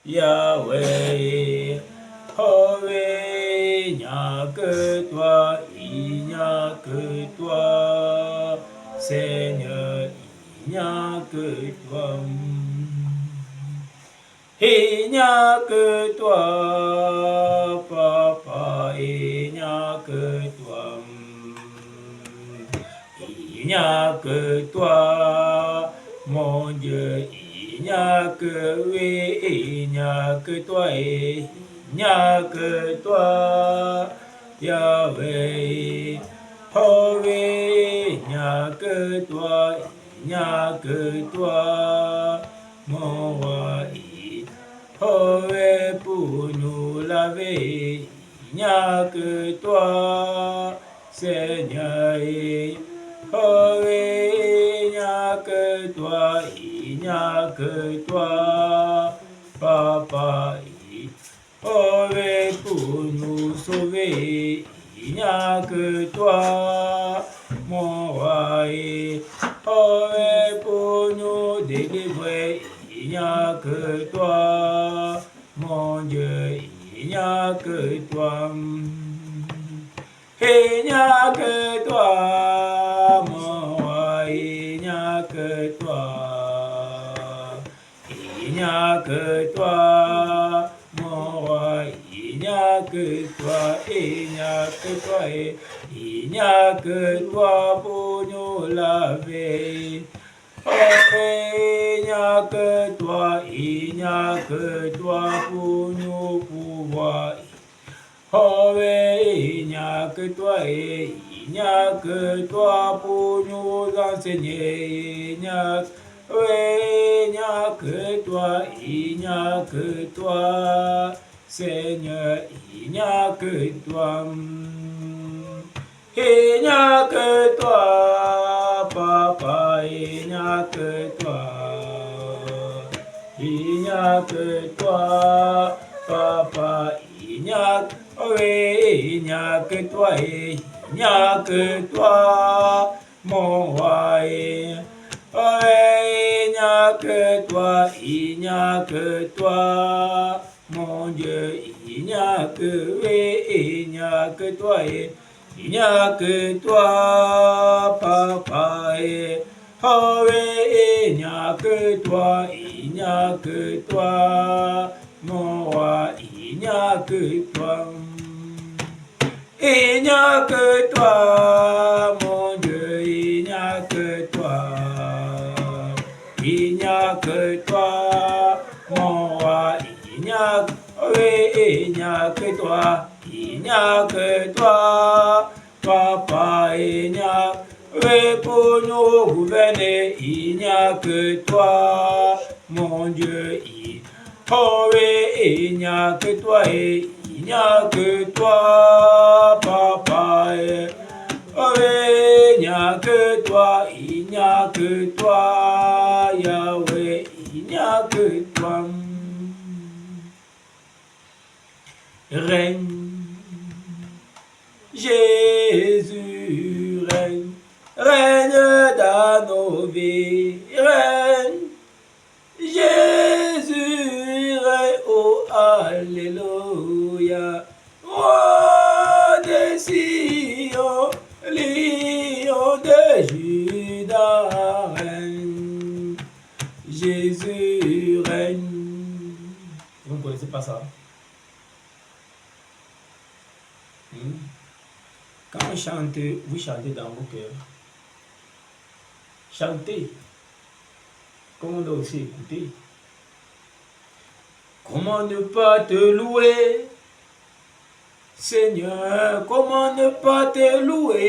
Yahweh. Oh oui, il n'y a que toi, il n'y a que toi, Seigneur, il n'y a que toi. Il n'y a que toi, Papa, il n'y a que toi. Il n'y a que toi, mon Dieu, il n'y a que oui, il n'y a que toi, il n'y a que toi, Yahweh. Oh oui, il n'y a que toi, il n'y a que toi, mon roi. Oh oui, pour nous laver, il n'y a que toi, Seigneur. Oh oui, il n'y a que toi, il n'y a que toi, Papa. Oh oui, pour nous sauver, il n'y a que toi, mon roi. Oh oui, pour nous délivrer, il n'y a que toi, mon Dieu, il n'y a que toi. Il n'y a que toi, mon roi, il n'y a que toi. Il n'y a que toi, mon roi, il n'y a que toi, il n'y a que toi, il n'y a que toi pour nous laver. Oh, il n'y a que toi, il n'y a que toi pour nous pouvoir. Oh oui, il n'y a que toi et il n'y a que toi pour nous enseigner. Oui, il n'y a que toi, il n'y a que toi, Seigneur, il n'y a que toi. Il n'y a que toi, Papa, il n'y a que toi. Il n'y a que toi, Papa, il n'y a que oui, il n'y a que toi, il n'y a que toi, mon roi. Oui, il n'y a que toi, il n'y a que toi, mon Dieu, il n'y a que, oui, il n'y a que toi, il n'y a que toi, Papa. Oh oui, il n'y a que toi, il n'y a que toi, mon roi, il n'y a que toi. Il n'y a que toi, mon Dieu, il n'y a que toi. Il n'y a que toi, mon roi, il n'y a que oui, il n'y a que toi, il n'y a que toi, Papa, il n'y a oui, pour nous gouverner, il n'y a que toi, mon Dieu, oh oui, il n'y a que toi, il n'y a que toi, Papa, oh oui, il n'y a que toi, il n'y a que toi, Yahweh, il n'y a que toi. Règne, Jésus règne, règne dans nos vies, règne, Jésus règne, oh Alléluia, roi de Sion, lion de Juda règne, Jésus règne. Vous ne connaissez pas ça? Quand vous chantez dans vos cœurs. Chantez. Comme on doit aussi écouter. Comment ne pas te louer, Seigneur? Comment ne pas te louer?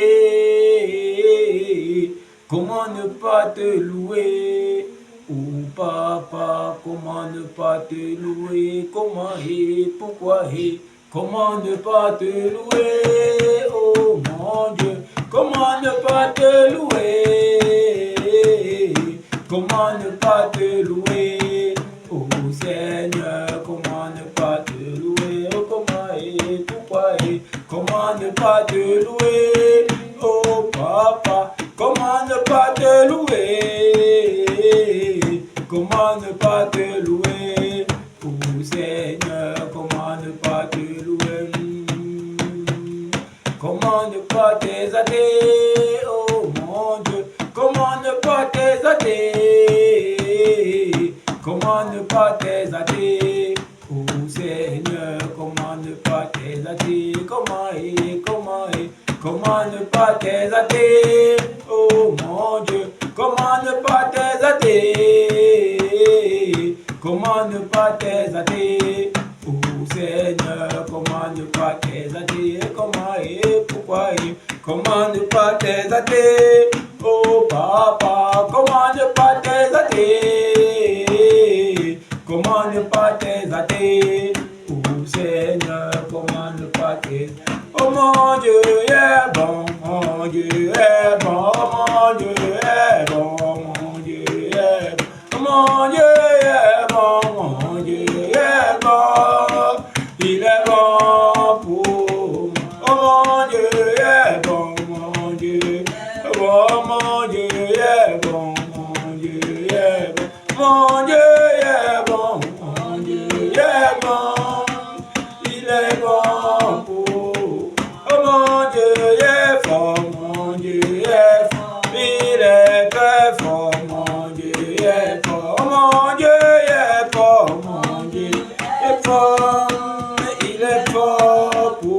Comment ne pas te louer? Oh papa, comment ne pas te louer? Comment et pourquoi et comment ne pas te louer? Oh mon Dieu, comment ne pas te louer? Comment ne pas te louer? Oh Seigneur, comment ne pas te louer? Oh comment et pourquoi et comment ne pas te louer? Oh papa, comment ne pas te louer? Comment ne pas te louer? Oh t'exalter. Oh Seigneur, comment ne pas t'exalter? Comment ne pas t'exalter? Oh mon Dieu, comment ne pas t'exalter? Comment ne pas t'exalter? Oh Seigneur, comment ne pas t'exalter? Comment et pourquoi et comment ne pas t'exalter? Oh Papa, comment ne pas t'exalter? Comment ne pas t'exalter? Oh Seigneur, comment ne pas t'exalter? Oh mon Dieu est bon, mon Dieu est bon, mon Dieu est bon, mon Dieu est bon, mon Dieu est bon, mon Dieu est bon, il est bon pour moi. Oh mon Dieu est bon, mon Dieu est bon, mon Dieu est bon, mon Dieu est bon, mon Dieu est bon, mon Dieu est bon, il est bon pour moi. Oh mon Dieu est fort, mon Dieu est fort, il est très fort, mon Dieu est fort, oh mon Dieu est fort, mon Dieu est fort, il est fort pour.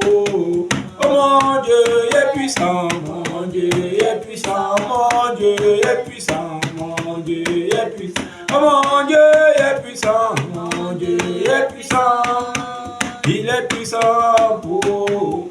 Oh mon Dieu est puissant, mon Dieu est puissant, mon Dieu est puissant, mon Dieu est puissant, oh mon Dieu est puissant, mon Dieu est puissant, il est puissant pour.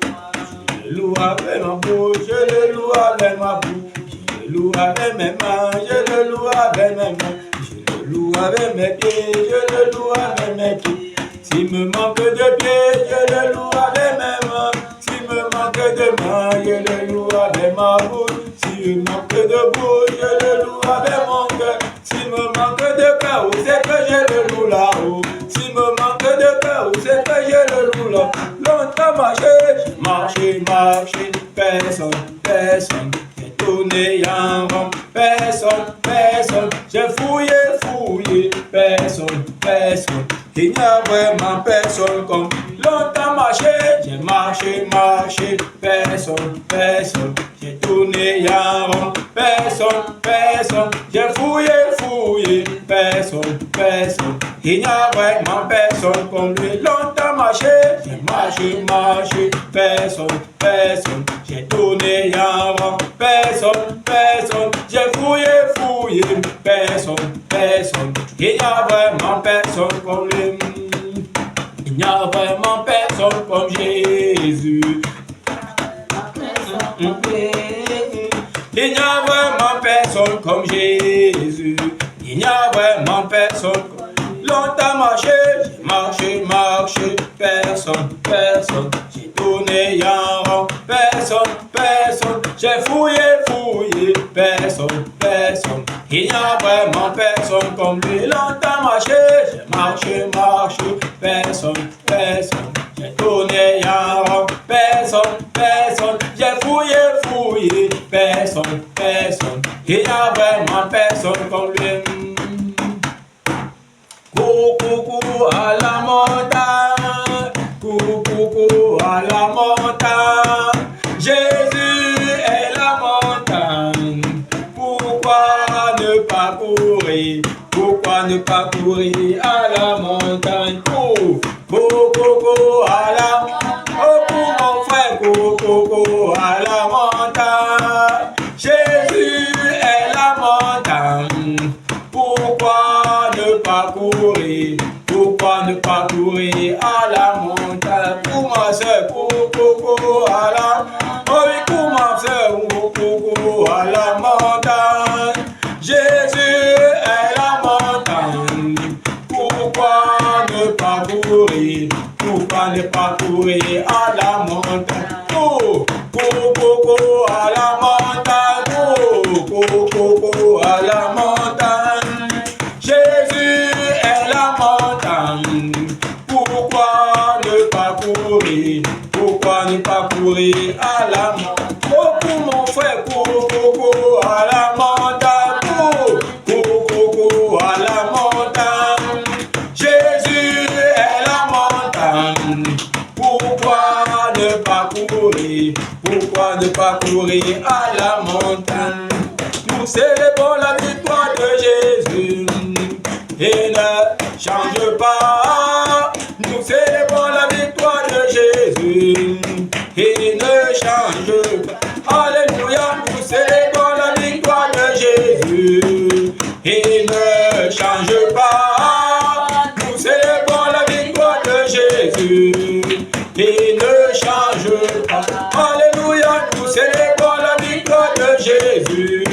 Je le loue avec ma bouche, je le loue avec ma bouche, je le loue avec mes mains, je le loue avec mes mains, je le loue avec mes pieds, je le loue avec mes pieds. S'il me manque de pieds, je le loue avec mes mains. S'il me manque de mains, je le loue avec ma bouche. S'il me manque de bouche, je le loue avec mon cœur. S'il me manque de cœur, c'est que je le loue là-haut. S'il me manque de cœur, c'est que je le loue là. Longtemps marché, personne, j'ai tourné en rond, personne, j'ai fouillé, personne, il n'y a vraiment personne comme. Longtemps j'ai marché, personne, j'ai tourné en rond, personne, j'ai fouillé, personne, il n'y a vraiment personne comme lui. Longtemps j'ai marché, personne, j'ai tourné en rond, personne, j'ai fouillé, personne, il n'y a vraiment personne comme lui. Il n'y a vraiment personne comme Jésus. Il n'y a vraiment personne comme Jésus. Il n'y a vraiment personne comme. Longtemps marché, personne, j'ai tourné en rond, personne, j'ai fouillé, personne, il n'y a vraiment personne comme lui. Longtemps marché, personne, j'ai tourné en rond, personne, j'ai fouillé, personne, il n'y a vraiment personne comme lui. Coucou à la montagne, coucou à la montagne, Jésus est la montagne. Pourquoi ne pas courir à la montagne? Coucou à la montagne, oh pour mon frère, coucou à la montagne, Jésus est la montagne. Pourquoi ne pas courir à la montagne? Pour ma soeur, coucou à la montagne. Oh oui, pour ma soeur, coucou à la montagne. Jésus est la montagne. Pourquoi ne pas courir? Pourquoi ne pas courir à la montagne? Coucou à la montagne. Coucou à la montagne. Jésus est la montagne. Pourquoi ne pas courir? Pourquoi ne pas courir à la montagne? Oh pour mon frère, coucou à la montagne. Coucou à la montagne. Jésus est la montagne. Pourquoi ne pas courir? Pourquoi ne pas courir à la montagne? Nous célébrons la victoire de Jésus et ne change pas pas. Nous célébrons la victoire de Jésus. Il ne change pas. Alléluia, nous célébrons la victoire de Jésus. Il ne change pas. Nous célébrons la victoire de Jésus. Il ne change pas. Alléluia, nous célébrons la victoire de Jésus.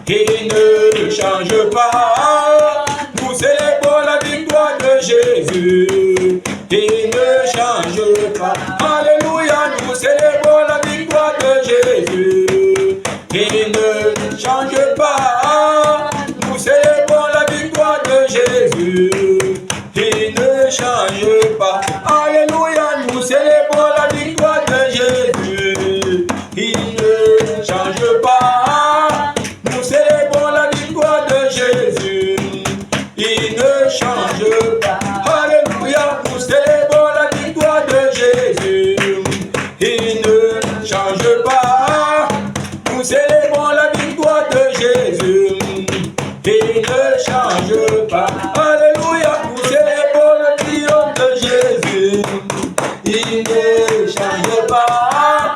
Il ne change pas. Nous célébrons la victoire de Jésus. Il ne change pas. Alléluia, nous célébrons la victoire de Jésus. Il ne change pas. Nous célébrons la victoire de Jésus. Il ne change pas. Alléluia, nous célébrons la victoire de Jésus. Il ne change pas. Nous célébrons la victoire de Jésus. Il ne change pas. Alléluia, nous célébrons la victoire de Jésus. Il ne change pas. Nous célébrons la victoire de Jésus. Il ne change pas. Alléluia, nous célébrons le triomphe de Jésus. Il ne change pas.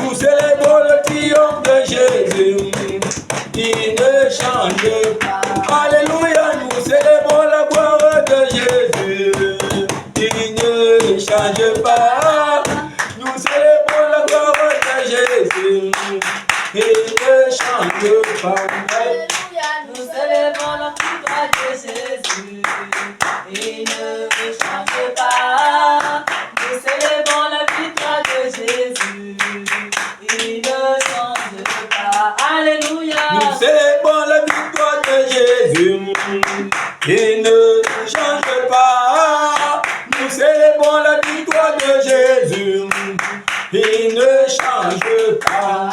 Nous célébrons le triomphe de Jésus. Il ne change pas. Alléluia, nous célébrons la gloire de Jésus. Il ne change pas. Nous célébrons la gloire de Jésus. Il ne change pas. Alléluia, nous célébrons la victoire de Jésus. Il ne change pas. Nous célébrons la victoire de Jésus. Il ne change pas. Alléluia. Nous célébrons la victoire de Jésus. Il ne change pas. Nous célébrons la victoire de Jésus. Il ne change pas.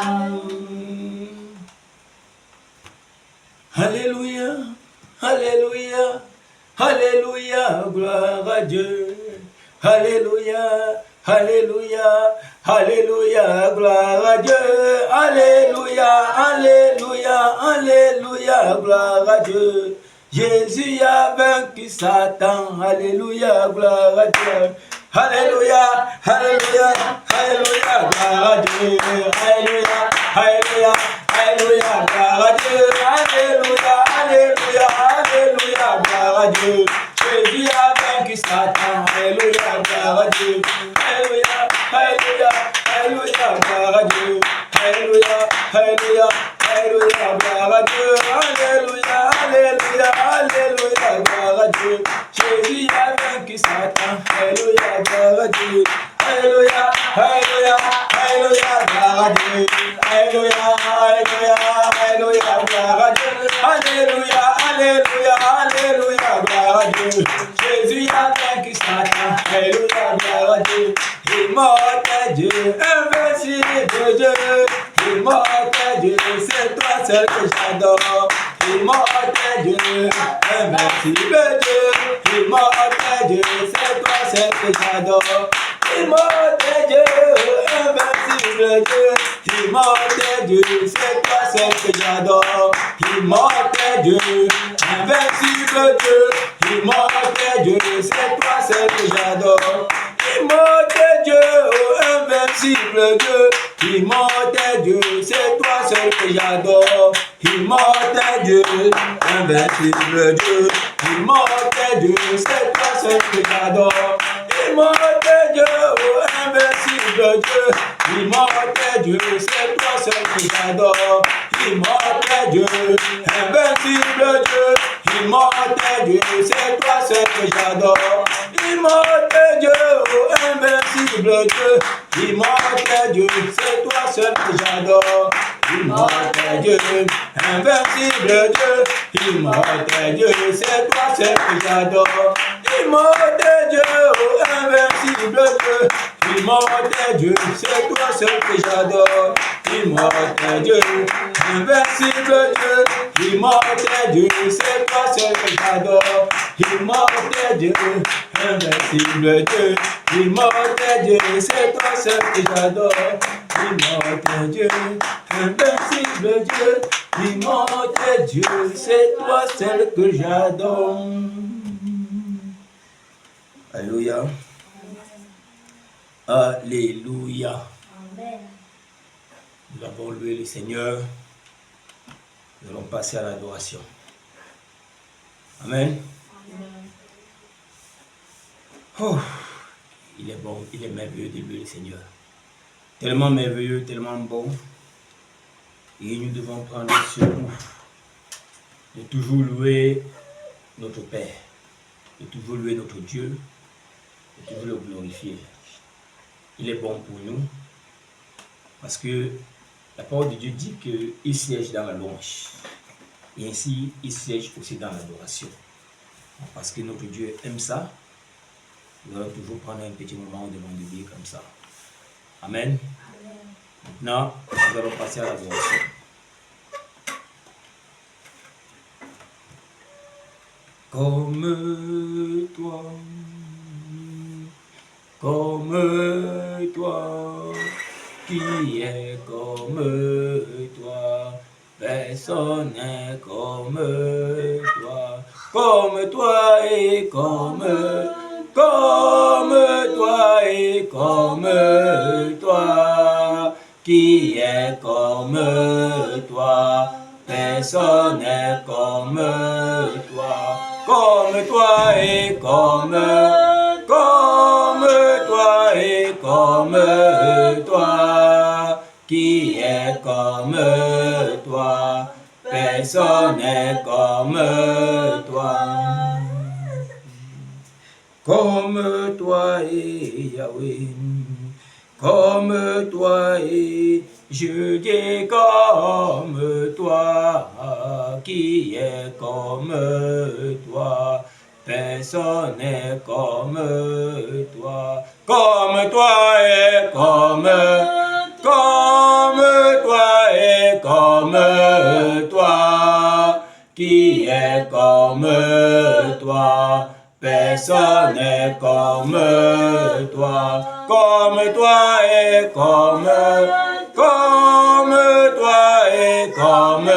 Alléluia, alléluia, alléluia, gloire à Dieu. Alléluia, alléluia, alléluia, gloire à Dieu. Alléluia, alléluia, alléluia, gloire à Dieu. Jésus a vaincu Satan. Alléluia, gloire à Dieu. Alléluia, alléluia, alléluia, gloire à Dieu. Alléluia, alléluia, alléluia, gloire à Dieu. Alléluia, alléluia, alléluia, gloire à Dieu. Jésus a vaincu Satan. Alléluia, gloire à Dieu. Alléluia, alléluia, alléluia, gloire à Dieu. Alléluia, alléluia, alléluia, gloire à Dieu. Alléluia, alléluia, alléluia, gloire à Dieu. Jésus a vaincu Satan. Alléluia, gloire à Dieu. Alléluia, alléluia, alléluia, gloire à Dieu. Alléluia, alléluia, alléluia, gloire à Dieu. Alléluia, alléluia, alléluia, gloire à Dieu. Jésus a vaincu Satan. Alléluia, gloire à Dieu. Immortel Dieu, invincible Dieu. Immortel Dieu, c'est toi seul que j'adore. Immortel Dieu, invincible Dieu. Immortel Dieu, c'est toi seul que j'adore. Immortel Dieu, invincible Dieu. Immortel Dieu, c'est toi seul que j'adore. Immortel Dieu, invincible Dieu. Immortel Dieu, c'est toi seul que j'adore. Immortel Dieu, invincible Dieu. Immortel Dieu, c'est toi seul que j'adore. Immortel Dieu, invincible Dieu. Immortel Dieu, c'est toi seul que j'adore. Immortel Dieu, invincible Dieu. Immortel Dieu, c'est toi seul que j'adore. Immortel Dieu, invincible Dieu. Immortel Dieu, c'est toi seul que j'adore. Immortel Dieu, invincible Dieu. Immortel Dieu, c'est toi seul que j'adore. Immortel Dieu, invincible Dieu. Immortel Dieu, c'est toi seul que j'adore. Immortel Dieu, invincible Dieu. Immortel Dieu, c'est toi seul que j'adore. Immortel Dieu, invincible Dieu. Immortel Dieu, c'est toi seul que j'adore. Immortel Dieu, invincible Dieu. Immortel Dieu, c'est toi seul que j'adore. Immortel Dieu, invincible Dieu. Immortel Dieu, c'est toi seul que j'adore. Alléluia. Alléluia. Amen. Nous avons loué le Seigneur. Nous allons passer à l'adoration. Amen. Amen. Oh, il est bon, il est merveilleux de louer le Seigneur. Tellement merveilleux, tellement bon. Et nous devons prendre ce goût de toujours louer notre Père, de toujours louer notre Dieu, de toujours le glorifier. Il est bon pour nous parce que la parole de Dieu dit qu'il siège dans la louange et ainsi il siège aussi dans l'adoration. Parce que notre Dieu aime ça, nous allons toujours prendre un petit moment devant de lui comme ça. Amen. Maintenant, nous allons passer à l'adoration. Comme toi, qui est comme toi, personne n'est comme toi et comme toi et comme toi, qui est comme toi, personne n'est comme toi et comme toi et comme toi, qui est comme toi, personne n'est comme toi. Comme toi et Yahweh, comme toi et je dis comme toi, qui est comme toi, personne n'est comme toi. Comme toi et comme toi et comme toi, qui est comme toi, personne n'est comme toi. Comme toi et comme toi et comme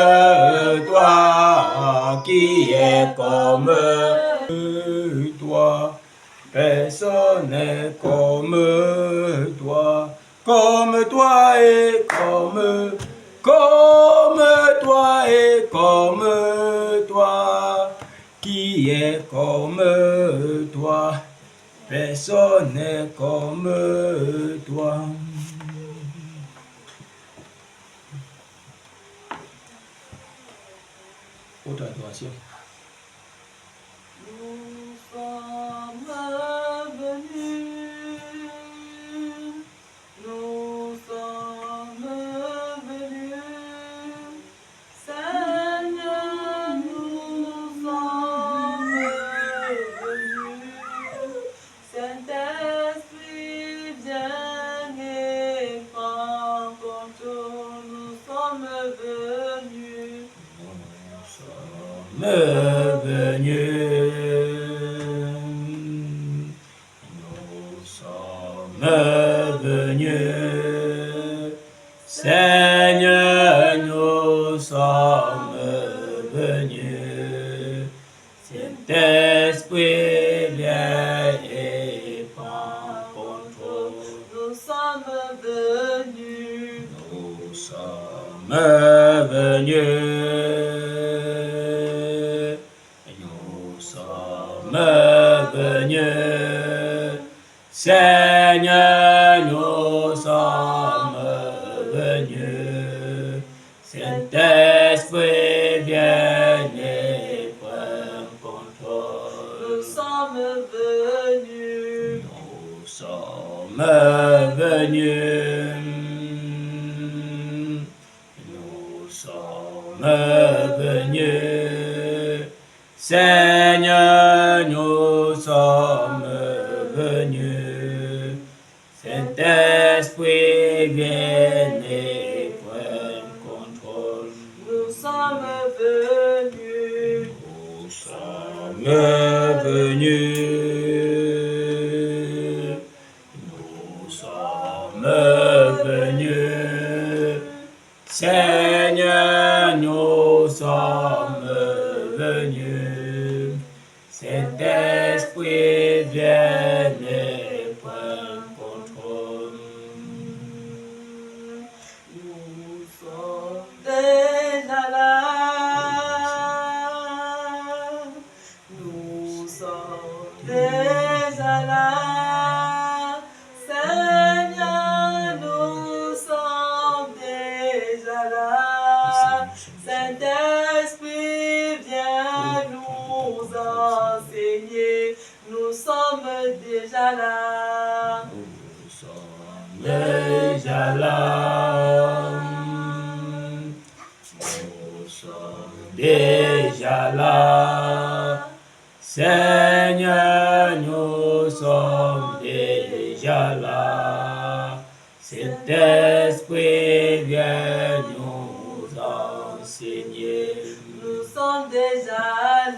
toi, qui est comme toi, personne n'est comme toi. Comme toi et comme toi et comme toi, qui est comme toi, personne n'est comme toi. Autre adoration. Nous sommes venus, Seigneur, nous sommes venus, Saint-Esprit, viens et prends contrôle, nous sommes venus. Nous sommes venus, Seigneur, nous sommes venus, Saint-Esprit, viens et prends contrôle. Nous sommes venus, Nous sommes venus. Nous sommes venus. Seigneur, nous sommes venus. Saint-Esprit, viens et prends contrôle. nous sommes venus, Nous sommes venus. Nous sommes venus. Seigneur, nous sommes venus. Saint-Esprit, viens et prends contrôle. nous sommes venus, Nous sommes venus. Nous sommes venus. Seigneur, nous sommes venus. Saint-Esprit, vienne et prenne contrôle. Nous sommes déjà là. Nous sommes déjà là. Seigneur, nous sommes déjà là. Saint-Esprit, viens nous enseigner. Nous sommes déjà là. Nous sommes déjà là. Nous sommes déjà là. Seigneur, nous sommes déjà là. Saint-Esprit, viens nous enseigner. Nous sommes déjà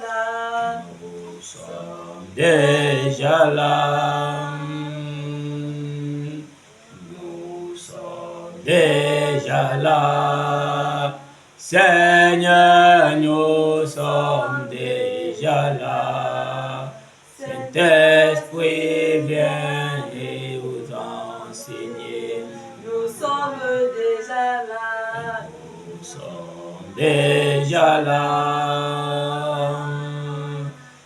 là. Nous sommes déjà là. Nous sommes déjà là. Seigneur, nous sommes déjà là. Saint-Esprit, viens et nous enseigner. Nous sommes déjà là. Nous sommes déjà là.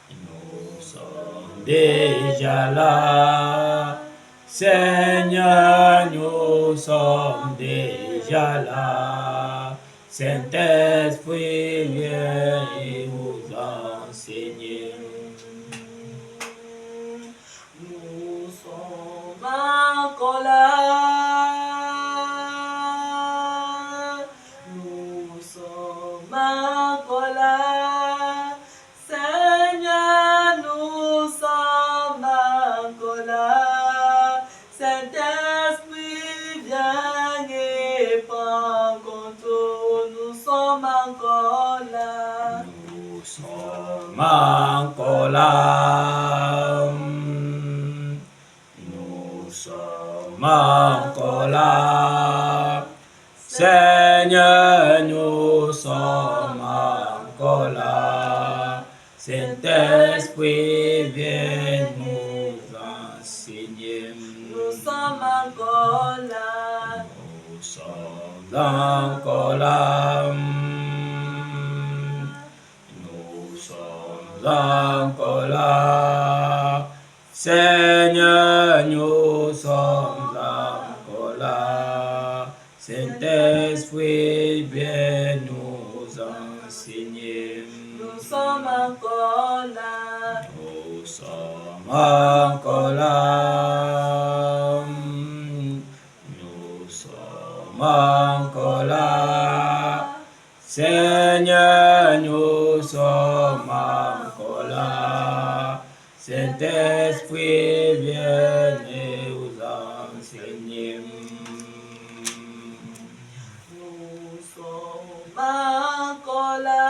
Nous sommes déjà là. Seigneur, nous sommes déjà là. Saint-Esprit, viens et nous enseigner. Nous sommes encore là. Nous sommes encore là. Seigneur, nous sommes encore là. Saint-Esprit, viens et prends contrôle. Nous sommes encore là. Nous sommes encore là. Nous sommes encore là. Seigneur, nous sommes encore là. Saint-Esprit, viens nous enseigner. Nous sommes encore là. Nous sommes encore là. Nous sommes encore là. Seigneur, nous sommes encore là. Saint-Esprit, viens nous enseigner. Nous sommes encore là. Nous sommes encore là. Nous sommes encore là. Seigneur, nous sommes encore là. Saint-Esprit, viens nous enseigner. Nous sommes encore là.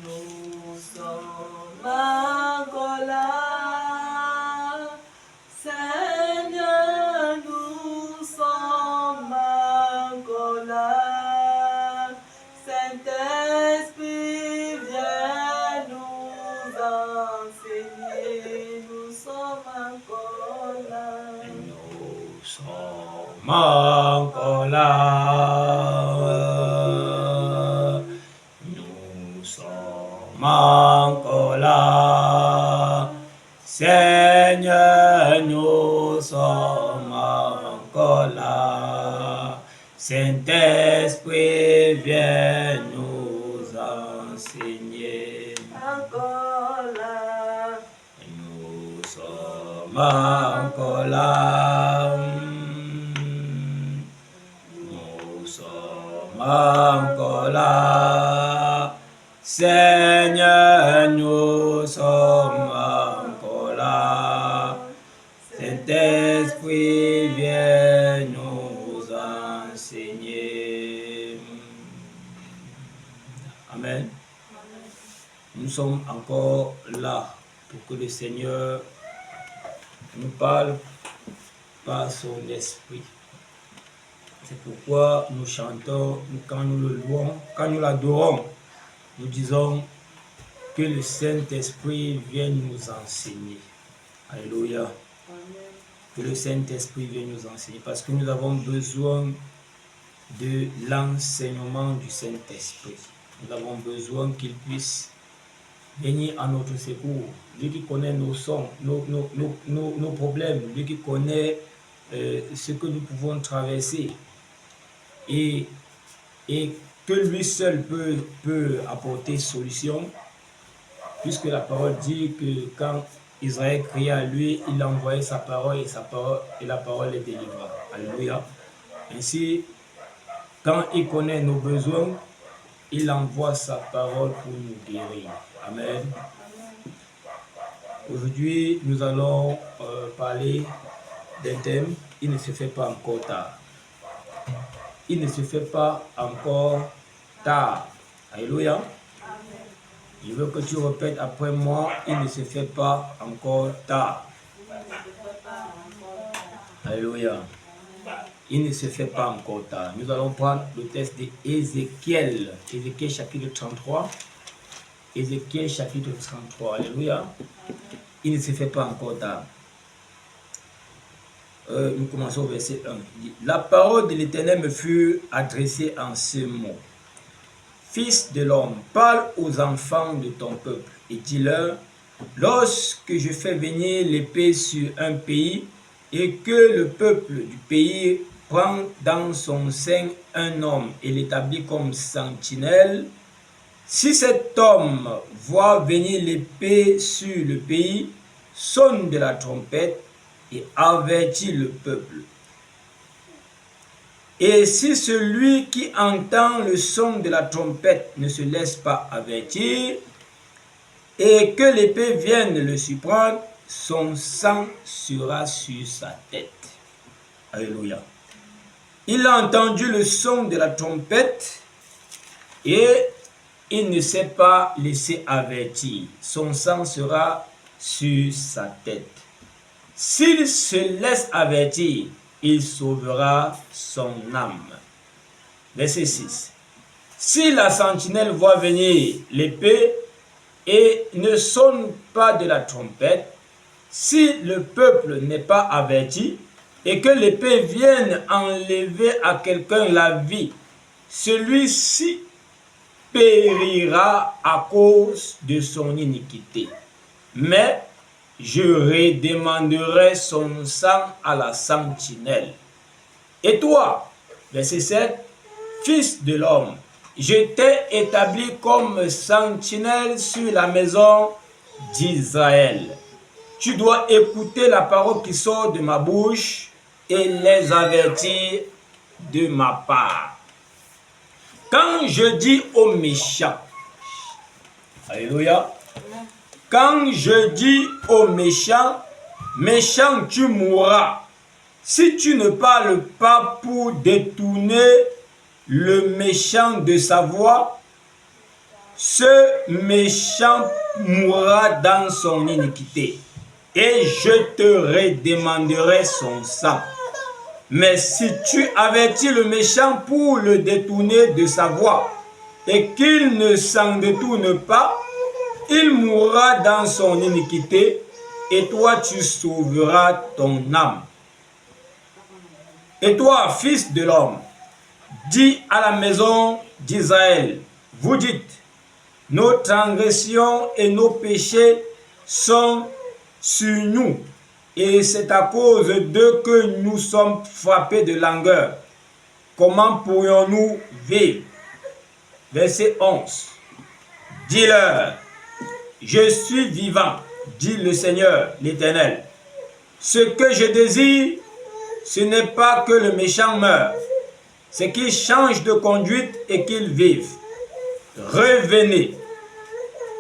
Nous sommes encore là. Seigneur, nous sommes encore là. Saint-Esprit, viens nous enseigner. Nous sommes encore là. Nous sommes encore là. Nous sommes encore là. Seigneur, nous sommes encore là. Saint-Esprit, viens nous enseigner. Encore là. Nous sommes encore là. Nous sommes encore là. Seigneur, nous sommes encore là. Saint-Esprit, viens nous enseigner. Amen. Nous sommes encore là pour que le Seigneur nous parle par son esprit. C'est pourquoi nous chantons, quand nous le louons, quand nous l'adorons, nous disons que le Saint-Esprit vienne nous enseigner. Alléluia. Que le Saint-Esprit vienne nous enseigner, parce que nous avons besoin de l'enseignement du Saint-Esprit. Nous avons besoin qu'il puisse venir à notre secours. Lui qui connaît nos sons, nos problèmes, lui qui connaît ce que nous pouvons traverser, et que lui seul peut apporter solution, puisque la parole dit que quand Israël cria à lui, il a envoyé sa parole et la parole est délivrée. Alléluia. Ainsi, quand il connaît nos besoins, il envoie sa parole pour nous guérir. Amen. Aujourd'hui, nous allons parler d'un thème. Il ne se fait pas encore tard. Il ne se fait pas encore tard. Alléluia. Je veux que tu répètes après moi, il ne se fait pas encore tard. Alléluia. Il ne se fait pas encore tard. Nous allons prendre le texte d'Ézéchiel. Ézéchiel chapitre 33. Ézéchiel chapitre 33. Alléluia. Il ne se fait pas encore tard. Nous commençons au verset 1. La parole de l'Éternel me fut adressée en ce mot. Fils de l'homme, parle aux enfants de ton peuple et dis-leur, lorsque je fais venir l'épée sur un pays et que le peuple du pays prend dans son sein un homme et l'établit comme sentinelle, si cet homme voit venir l'épée sur le pays, sonne de la trompette et avertit le peuple. Et si celui qui entend le son de la trompette ne se laisse pas avertir, et que l'épée vienne le surprendre, son sang sera sur sa tête. Alléluia. Il a entendu le son de la trompette et il ne s'est pas laissé avertir. Son sang sera sur sa tête. S'il se laisse avertir, il sauvera son âme. Verset 6. Si la sentinelle voit venir l'épée et ne sonne pas de la trompette, si le peuple n'est pas averti et que l'épée vienne enlever à quelqu'un la vie, celui-ci périra à cause de son iniquité. Mais je redemanderai son sang à la sentinelle. Et toi, verset 7, fils de l'homme, je t'ai établi comme sentinelle sur la maison d'Israël. Tu dois écouter la parole qui sort de ma bouche et les avertir de ma part. Quand je dis aux méchants, alléluia, quand je dis aux méchants, méchant tu mourras, si tu ne parles pas pour détourner le méchant de sa voie, ce méchant mourra dans son iniquité, et je te redemanderai son sang. Mais si tu avertis le méchant pour le détourner de sa voie, et qu'il ne s'en détourne pas, il mourra dans son iniquité, et toi tu sauveras ton âme. Et toi, fils de l'homme, dis à la maison d'Israël, vous dites, nos transgressions et nos péchés sont sur nous, et c'est à cause d'eux que nous sommes frappés de langueur. Comment pourrions-nous vivre? Verset 11. Dis-leur, je suis vivant, dit le Seigneur, l'Éternel. Ce que je désire, ce n'est pas que le méchant meure, c'est qu'il change de conduite et qu'il vive. Revenez,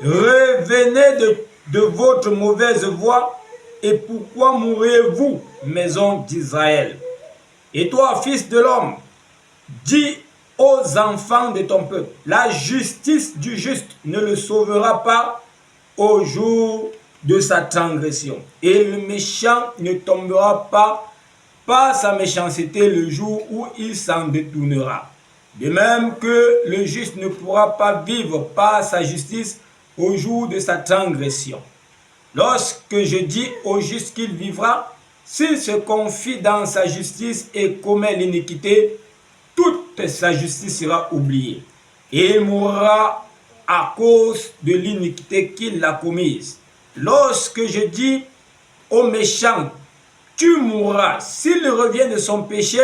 revenez de votre mauvaise voie, et pourquoi mourrez-vous, maison d'Israël? Et toi, fils de l'homme, dis aux enfants de ton peuple, la justice du juste ne le sauvera pas au jour de sa transgression, et le méchant ne tombera pas par sa méchanceté le jour où il s'en détournera. De même que le juste ne pourra pas vivre par sa justice au jour de sa transgression. Lorsque je dis au juste qu'il vivra, s'il se confie dans sa justice et commet l'iniquité, toute sa justice sera oubliée. Et il mourra à cause de l'iniquité qu'il a commise. Lorsque je dis au méchant, tu mourras, s'il revient de son péché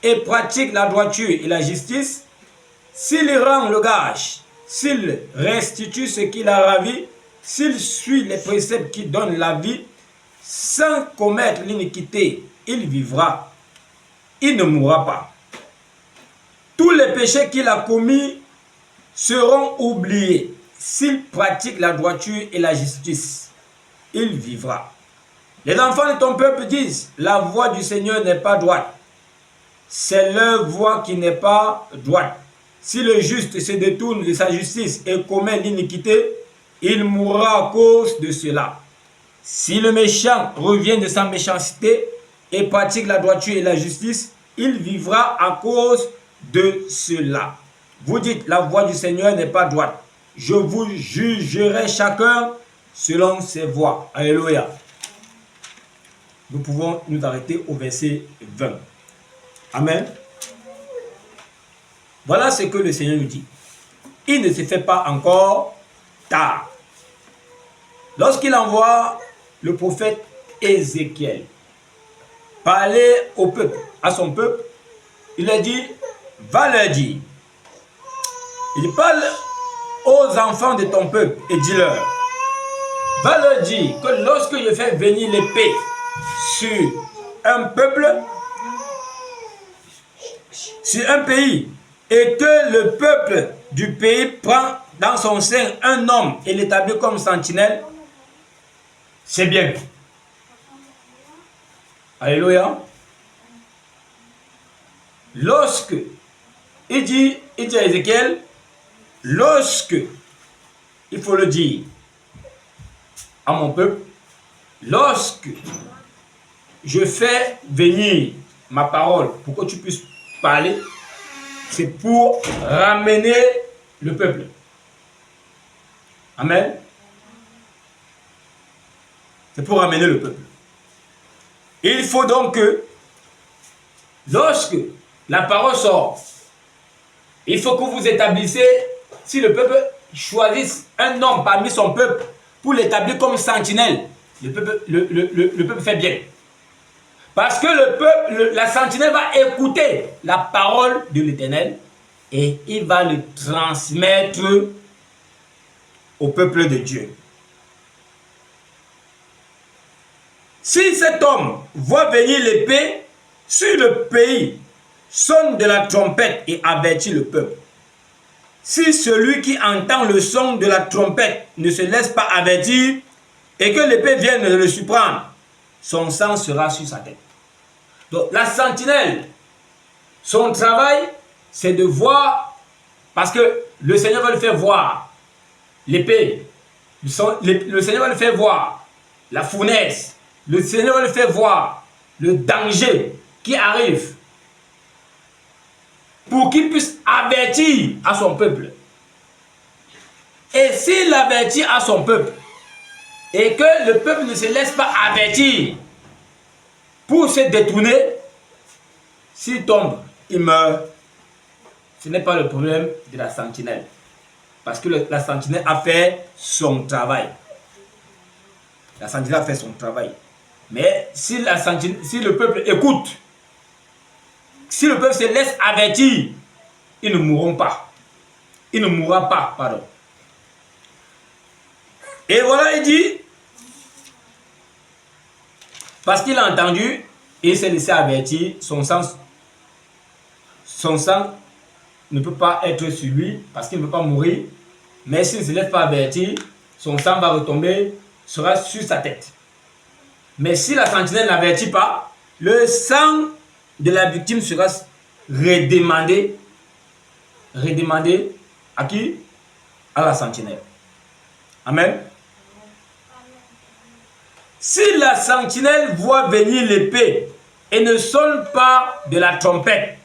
et pratique la droiture et la justice, s'il rend le gage, s'il restitue ce qu'il a ravi, s'il suit les préceptes qui donnent la vie, sans commettre l'iniquité, il vivra, il ne mourra pas. Tous les péchés qu'il a commis seront oubliés. S'il pratique la droiture et la justice, il vivra. Les enfants de ton peuple disent, la voie du Seigneur n'est pas droite. C'est leur voie qui n'est pas droite. Si le juste se détourne de sa justice et commet l'iniquité, il mourra à cause de cela. Si le méchant revient de sa méchanceté et pratique la droiture et la justice, il vivra à cause de cela. Vous dites, la voie du Seigneur n'est pas droite. Je vous jugerai chacun selon ses voies. Alléluia. Nous pouvons nous arrêter au verset 20. Amen. Voilà ce que le Seigneur nous dit. Il ne se fait pas encore tard. Lorsqu'il envoie le prophète Ézéchiel parler au peuple, à son peuple, il a dit, va leur dire. Il parle aux enfants de ton peuple et dis-leur, va leur dire que lorsque je fais venir l'épée sur un peuple, sur un pays, et que le peuple du pays prend dans son sein un homme et l'établit comme sentinelle, c'est bien. Alléluia. Lorsque, il dit à Ézéchiel, lorsque, il faut le dire à mon peuple, lorsque je fais venir ma parole pour que tu puisses parler, c'est pour ramener le peuple. Amen. C'est pour ramener le peuple. Il faut donc que, lorsque la parole sort, il faut que vous établissez, si le peuple choisisse un homme parmi son peuple pour l'établir comme sentinelle, le peuple fait bien. Parce que le peuple, la sentinelle va écouter la parole de l'Éternel et il va le transmettre au peuple de Dieu. Si cet homme voit venir l'épée sur le pays, sonne de la trompette et avertit le peuple. Si celui qui entend le son de la trompette ne se laisse pas avertir et que l'épée vienne le surprendre, son sang sera sur sa tête. Donc la sentinelle, son travail, c'est de voir, parce que le Seigneur va le faire voir l'épée, le Seigneur va le faire voir la fournaise, le Seigneur va le faire voir le danger qui arrive pour qu'il puisse avertir à son peuple. Et s'il avertit à son peuple et que le peuple ne se laisse pas avertir pour se détourner, s'il tombe, il meurt. Ce n'est pas le problème de la sentinelle. Parce que la sentinelle a fait son travail. La sentinelle a fait son travail. Mais si le peuple écoute, si le peuple se laisse avertir, ils ne mourront pas. Il ne mourra pas, pardon. Et voilà, il dit, parce qu'il a entendu, et il s'est laissé avertir, son sang ne peut pas être sur lui, parce qu'il ne peut pas mourir. Mais s'il ne se laisse pas avertir, son sang va retomber, sera sur sa tête. Mais si la sentinelle n'avertit pas, le sang de la victime sera redemandé à qui? À la sentinelle. Amen. Si la sentinelle voit venir l'épée et ne sonne pas de la trompette,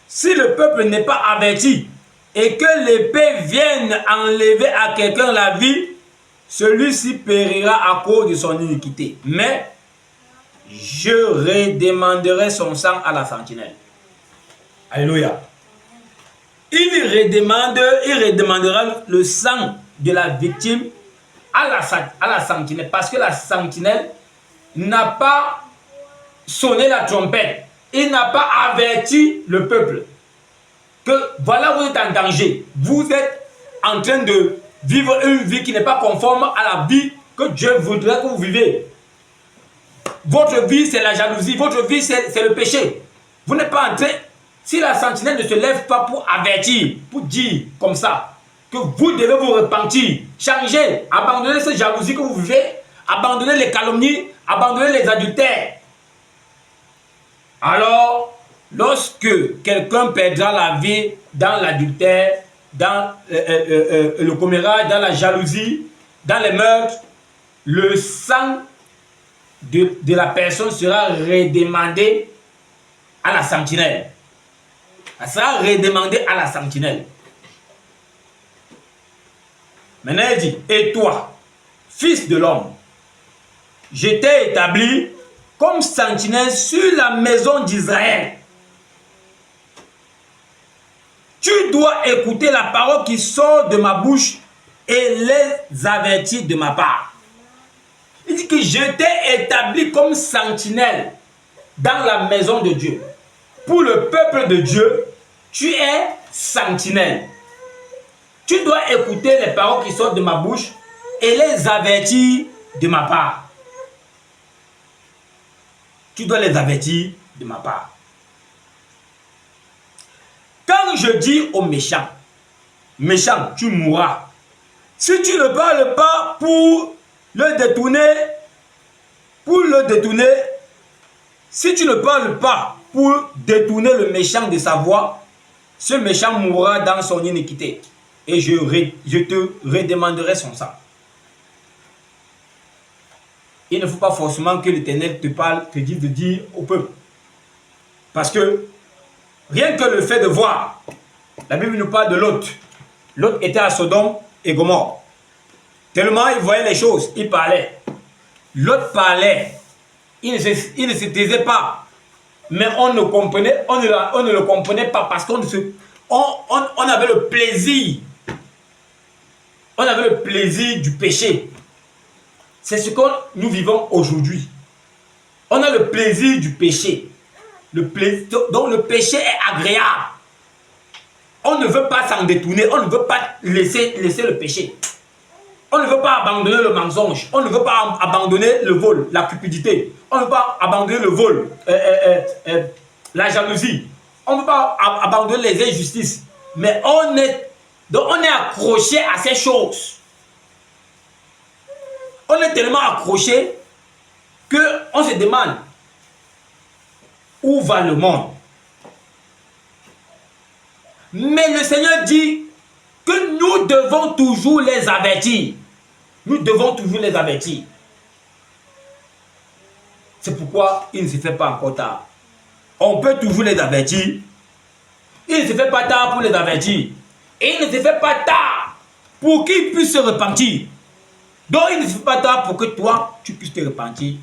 si le peuple n'est pas averti, et que l'épée vienne enlever à quelqu'un la vie, celui-ci périra à cause de son iniquité. Mais je redemanderai son sang à la sentinelle. Alléluia. Il redemandera le sang de la victime à la sentinelle, parce que la sentinelle n'a pas sonné la trompette. Il n'a pas averti le peuple que voilà, vous êtes en danger. Vous êtes en train de vivre une vie qui n'est pas conforme à la vie que Dieu voudrait que vous vivez. Votre vie, c'est la jalousie. Votre vie, c'est le péché. Vous n'êtes pas en train... Si la sentinelle ne se lève pas pour avertir, pour dire comme ça, que vous devez vous repentir, changer, abandonner cette jalousie que vous vivez, abandonner les calomnies, abandonner les adultères. Alors, lorsque quelqu'un perdra la vie dans l'adultère, dans le commérage, dans la jalousie, dans les meurtres, le sang de la personne sera redemandé à la sentinelle. Elle sera redemandé à la sentinelle. Maintenant, il dit, et toi, fils de l'homme, je t'ai établi comme sentinelle sur la maison d'Israël. Tu dois écouter la parole qui sort de ma bouche et les avertir de ma part. Il dit que je t'ai établi comme sentinelle dans la maison de Dieu. Pour le peuple de Dieu, tu es sentinelle. Tu dois écouter les paroles qui sortent de ma bouche et les avertir de ma part. Tu dois les avertir de ma part. Quand je dis aux méchants, méchant, tu mourras. Si tu ne parles pas pour le détourner, si tu ne parles pas pour détourner le méchant de sa voie, ce méchant mourra dans son iniquité. Et je te redemanderai son sang. Il ne faut pas forcément que l'Éternel te parle, te dise de dire au peuple. Parce que rien que le fait de voir, la Bible nous parle de Lot. Lot était à Sodome et Gomorrhe. Tellement il voyait les choses, il parlait. Lot parlait. Il ne se taisait pas. Mais on ne le comprenait pas parce qu'on avait le plaisir. On avait le plaisir du péché. C'est ce que nous vivons aujourd'hui. On a le plaisir du péché. Donc le péché est agréable. On ne veut pas s'en détourner. On ne veut pas laisser le péché. On ne veut pas abandonner le mensonge. On ne veut pas abandonner le vol, la cupidité. On ne veut pas abandonner le vol, la jalousie. On ne veut pas abandonner les injustices. Mais on est accroché à ces choses. On est tellement accroché qu'on se demande où va le monde. Mais le Seigneur dit que nous devons toujours les avertir. Nous devons toujours les avertir. C'est pourquoi il ne se fait pas encore tard. On peut toujours les avertir. Il ne se fait pas tard pour les avertir. Et il ne se fait pas tard pour qu'ils puissent se repentir. Donc il ne se fait pas tard pour que toi, tu puisses te repentir.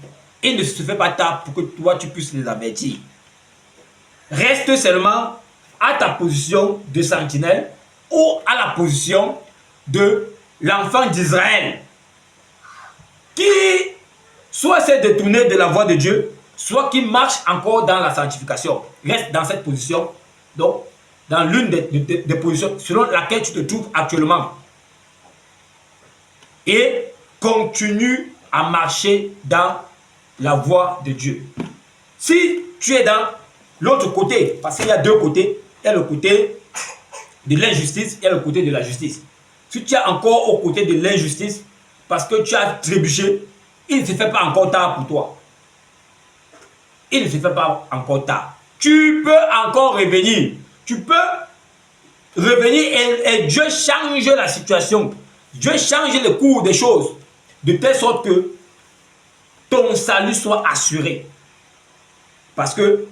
Il ne se fait pas tard pour que toi, tu puisses les avertir. Reste seulement à ta position de sentinelle ou à la position de l'enfant d'Israël qui soit s'est détourné de la voie de Dieu, soit qui marche encore dans la sanctification. Reste dans cette position, donc dans l'une des positions selon laquelle tu te trouves actuellement. Et continue à marcher dans la voie de Dieu. Si tu es dans l'autre côté, parce qu'il y a deux côtés, il y a le côté de l'injustice, il y a le côté de la justice. Si tu es encore au côté de l'injustice, parce que tu as trébuché, il ne se fait pas encore tard pour toi. Il ne se fait pas encore tard. Tu peux encore revenir. Tu peux revenir et Dieu change la situation. Dieu change le cours des choses de telle sorte que ton salut soit assuré. Parce que,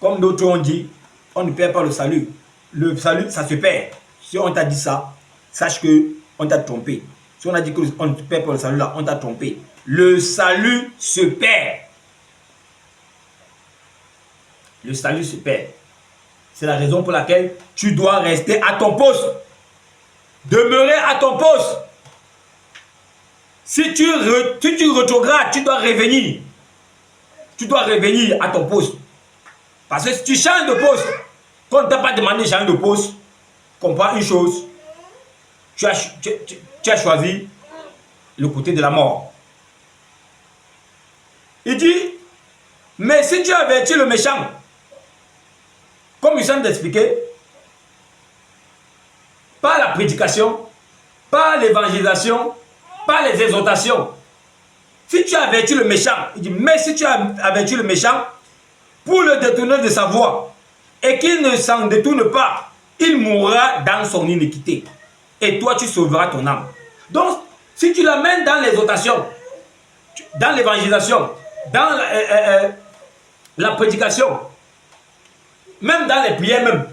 comme d'autres ont dit, on ne perd pas le salut. Le salut, ça se perd. Si on t'a dit ça, sache que on t'a trompé. Si on a dit qu'on ne perd pas le salut là, on t'a trompé. Le salut se perd. Le salut se perd. C'est la raison pour laquelle tu dois rester à ton poste. Demeurer à ton poste. Si tu retrogrades, tu dois revenir. Tu dois revenir à ton poste. Parce que si tu changes de poste, quand on ne t'a pas demandé de changer de poste, comprends une chose. Tu as choisi le côté de la mort. Il dit, mais si tu avertis le méchant, comme il semble d'expliquer, par la prédication, par l'évangélisation, par les exhortations, si tu avertis le méchant, il dit, mais si tu avertis le méchant, pour le détourner de sa voie, et qu'il ne s'en détourne pas, il mourra dans son iniquité. Et toi, tu sauveras ton âme. Donc, si tu l'amènes dans l'exhortation, dans l'évangélisation, dans la prédication, même dans les prières même,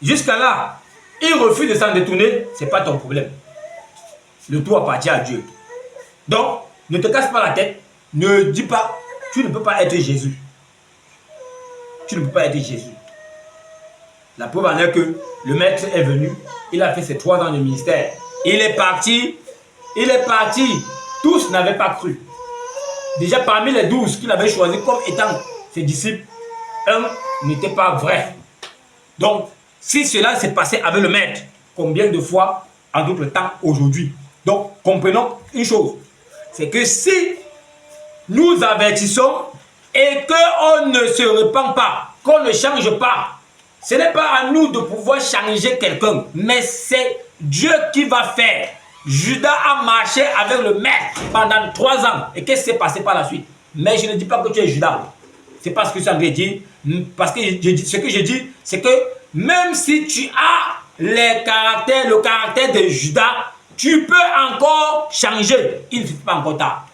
jusqu'à là, il refuse de s'en détourner, ce n'est pas ton problème. Le tout appartient à Dieu. Donc, ne te casse pas la tête, ne dis pas, tu ne peux pas être Jésus. Tu ne peux pas être Jésus. La preuve en est que le maître est venu, il a fait ses 3 ans de ministère. Il est parti, tous n'avaient pas cru. Déjà parmi les 12 qu'il avait choisis comme étant ses disciples, un n'était pas vrai. Donc, si cela s'est passé avec le maître, combien de fois en d'autres temps aujourd'hui? Donc, comprenons une chose, c'est que si nous avertissons et qu'on ne se repent pas, qu'on ne change pas, ce n'est pas à nous de pouvoir changer quelqu'un, mais c'est Dieu qui va faire. Judas a marché avec le maître pendant 3 ans. Et qu'est-ce qui s'est passé par la suite? Mais je ne dis pas que tu es Judas. C'est pas ce que ça veut dire. Parce que ce que je dis, c'est que même si tu as le caractère de Judas, tu peux encore changer. Il ne suffit pas encore tard.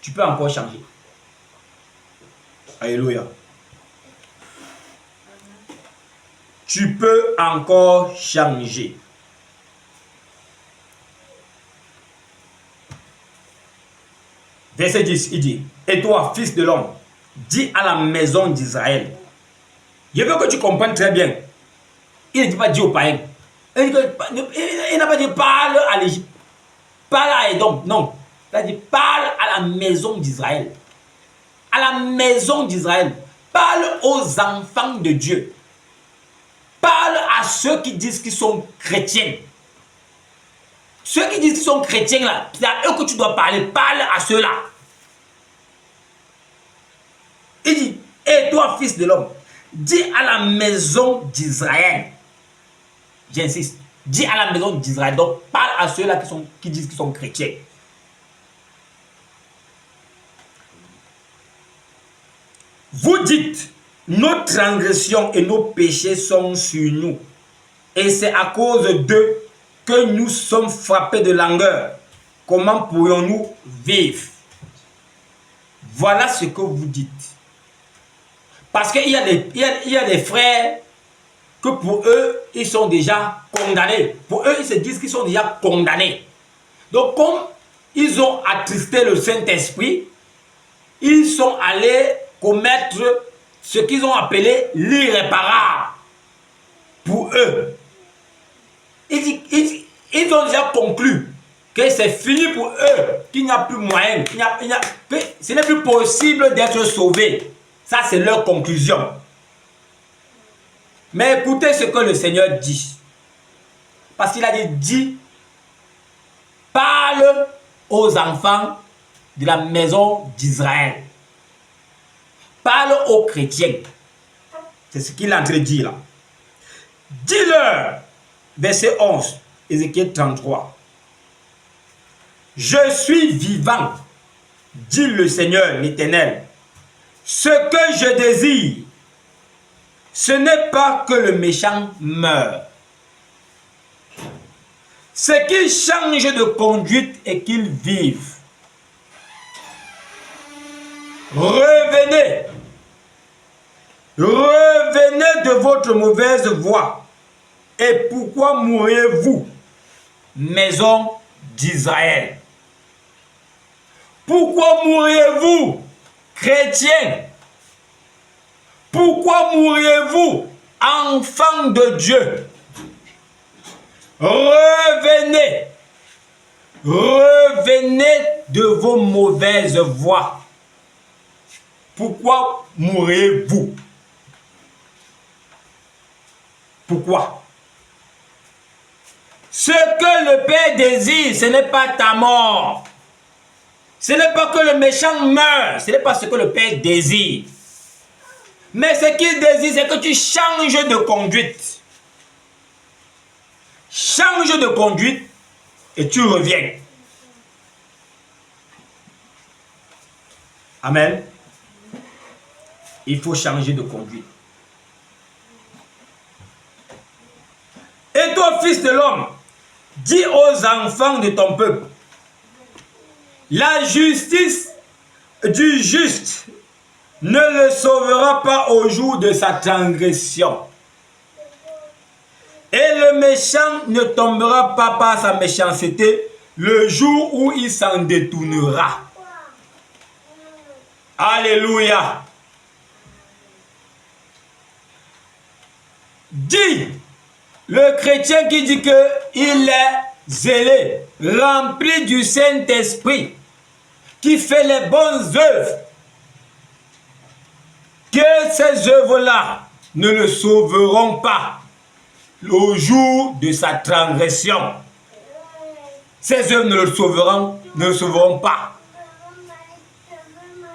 Tu peux encore changer. Alléluia. Tu peux encore changer. Verset 10, il dit, et toi, fils de l'homme, dis à la maison d'Israël. Je veux que tu comprennes très bien. Il ne dit pas dis aux païens. Il n'a pas dit parle à l'Égypte. Parle à Edom. Non. Il a dit parle à la maison d'Israël. À la maison d'Israël. Parle aux enfants de Dieu. Parle à ceux qui disent qu'ils sont chrétiens. Ceux qui disent qu'ils sont chrétiens là, c'est à eux que tu dois parler. Parle à ceux-là. Il dit, et toi, fils de l'homme, dis à la maison d'Israël. J'insiste, dis à la maison d'Israël. Donc, parle à ceux-là qui disent qu'ils sont chrétiens. Vous dites, nos transgressions et nos péchés sont sur nous. Et c'est à cause d'eux que nous sommes frappés de langueur. Comment pourrions-nous vivre? Voilà ce que vous dites. Parce qu'il y a des frères que pour eux, ils sont déjà condamnés. Pour eux, ils se disent qu'ils sont déjà condamnés. Donc, comme ils ont attristé le Saint-Esprit, ils sont allés commettre ce qu'ils ont appelé l'irréparable. Pour eux. Ils ont déjà conclu que c'est fini pour eux, qu'il n'y a plus moyen, que ce n'est plus possible d'être sauvé. Ça, c'est leur conclusion. Mais écoutez ce que le Seigneur dit. Parce qu'il a dit, parle aux enfants de la maison d'Israël. Parle aux chrétiens. C'est ce qu'il est en train de dire là. Dis-leur, verset 11, Ézéchiel 33. Je suis vivant, dit le Seigneur l'Éternel. Ce que je désire, ce n'est pas que le méchant meure. C'est qu'il change de conduite et qu'il vive. Revenez de votre mauvaise voie Et pourquoi mourriez-vous, maison d'Israël? Pourquoi mourriez-vous, chrétiens? Pourquoi mourriez-vous, enfants de Dieu? Revenez. Revenez de vos mauvaises voies. Pourquoi mourrez-vous? Pourquoi? Ce que le Père désire, ce n'est pas ta mort. Ce n'est pas que le méchant meure. Ce n'est pas ce que le Père désire. Mais ce qu'il désire, c'est que tu changes de conduite. Change de conduite et tu reviens. Amen. Il faut changer de conduite. Et toi, fils de l'homme, dis aux enfants de ton peuple, la justice du juste ne le sauvera pas au jour de sa transgression. Et le méchant ne tombera pas par sa méchanceté le jour où il s'en détournera. Alléluia. Dis, le chrétien qui dit qu'il est zélé, rempli du Saint-Esprit, qui fait les bonnes œuvres, que ces œuvres-là ne le sauveront pas au jour de sa transgression. Ces œuvres ne le sauveront pas.